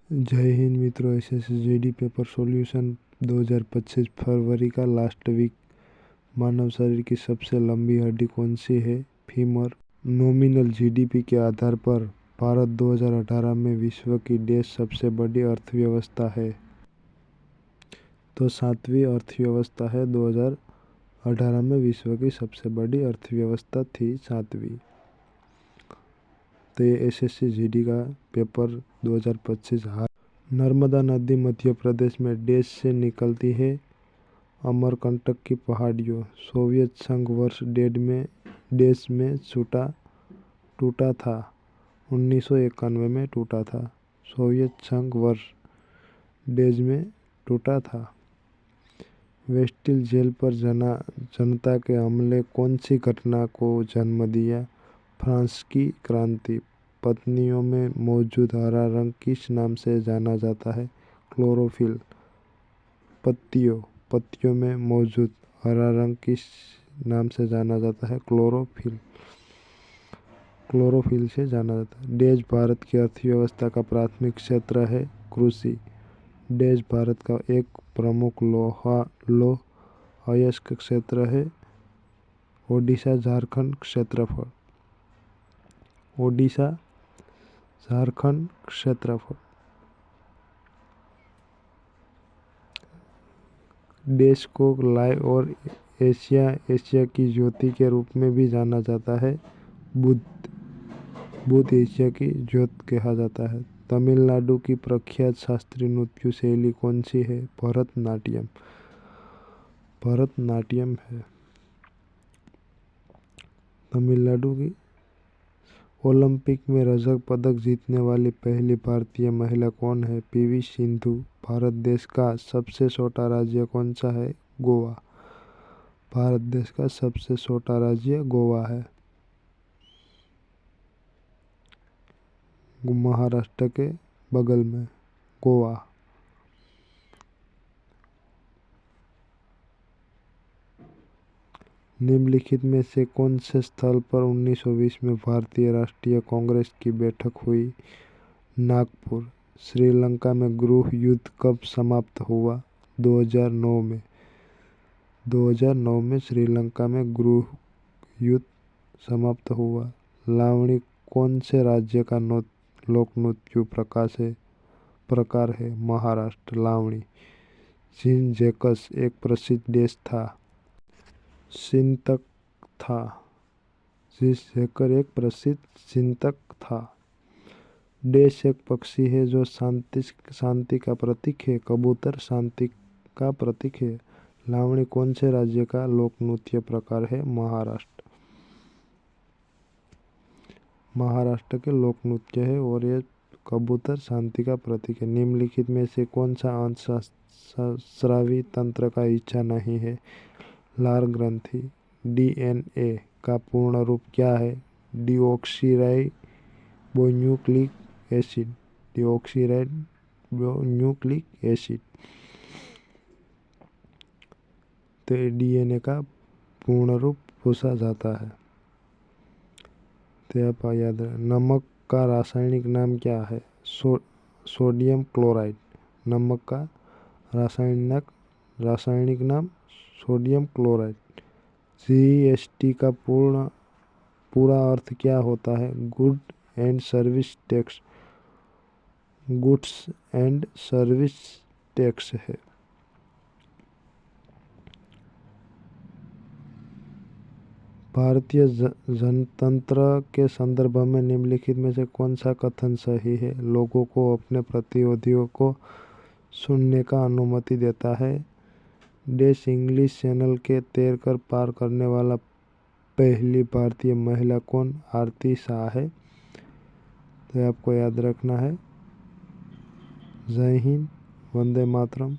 जय हिंद मित्रों। SSC paper solution 2025 फरवरी का लास्ट वीक। मानव शरीर की सबसे लंबी हड्डी कौन सी है? फीमर। नॉमिनल जीडीपी के आधार पर भारत 2018 में विश्व की देश सबसे बड़ी अर्थव्यवस्था है। तो 7वीं अर्थव्यवस्था है। 2018 में विश्व की सबसे बड़ी अर्थव्यवस्था थी 7वीं। तो ये एसएससी जीडी का पेपर 2025। नर्मदा नदी मध्य प्रदेश में देश से निकलती है। अमरकंटक की पहाड़ियों। सोवियत संघ वर्ष देश में टूटा था। 1991 में टूटा था। सोवियत संघ वर्ष देश में टूटा था। वेस्टिल जेल पर जनता के हमले कौन सी घटना को जन्म दिया? फ्रांस की क्रांति। पत्तियों में मौजूद हरा रंग किस नाम से जाना जाता है? क्लोरोफिल। पत्तियों में मौजूद हरा रंग किस नाम से जाना जाता है? क्लोरोफिल से जाना जाता है। देश भारत की अर्थव्यवस्था का प्राथमिक क्षेत्र है कृषि। देश भारत का एक प्रमुख लौह अयस्क क्षेत्र है ओडिशा झारखंड क्षेत्रफल। ओडिशा झारखंड क्षेत्रफल। देश को लाय और एशिया की ज्योति के रूप में भी जाना जाता है। बुध एशिया की ज्योति कहा जाता है। तमिलनाडु की प्रख्यात शास्त्रीय नृत्य शैली कौन सी है? भरतनाट्यम है तमिलनाडु की। ओलंपिक में रजत पदक जीतने वाली पहली भारतीय महिला कौन है? पीवी सिंधु। भारत देश का सबसे छोटा राज्य कौन सा है? गोवा। भारत देश का सबसे छोटा राज्य गोवा है। महाराष्ट्र के बगल में गोवा। निम्नलिखित में से कौन से स्थल पर 1920 में भारतीय राष्ट्रीय कांग्रेस की बैठक हुई? नागपुर। श्रीलंका में गृह युद्ध कब समाप्त हुआ? 2009 में। 2009 में श्रीलंका में गृह युद्ध समाप्त हुआ। लावणी कौन से राज्य का लोक नृत्य प्रकार है? महाराष्ट्र। लावणी। जीन जैकस एक प्रसिद्ध देश था। चिंतक था। जीन जैकस एक प्रसिद्ध चिंतक था। देश एक पक्षी है जो शांति का प्रतीक है। कबूतर शांति का प्रतीक है। लावणी कौन से राज्य का लोक नृत्य प्रकार है? महाराष्ट्र के लोक नृत्य है और ये कबूतर शांति का प्रतीक है। निम्नलिखित में से कौन सा अंतःस्रावी तंत्र का हिस्सा नहीं है? लार ग्रंथि। डीएनए का पूर्ण रूप क्या है? Deoxyribonucleic acid. तो डीएनए का पूर्ण रूप पूछा जाता है। तो आप याद रखें। नमक का रासायनिक नाम क्या है? Sodium chloride. नमक का रासायनिक नाम सोडियम क्लोराइड। जीएसटी का पूरा अर्थ क्या होता है? गुड्स एंड सर्विस टैक्स है। भारतीय जनतंत्र के संदर्भ में निम्नलिखित में से कौन सा कथन सही है? लोगों को अपने प्रतिनिधियों को सुनने का अनुमति देता है। देश इंग्लिश चैनल के तैरकर पार करने वाला पहली भारतीय महिला कौन? आरती शाह है। तो आपको याद रखना है। जय हिंद, वंदे मातरम।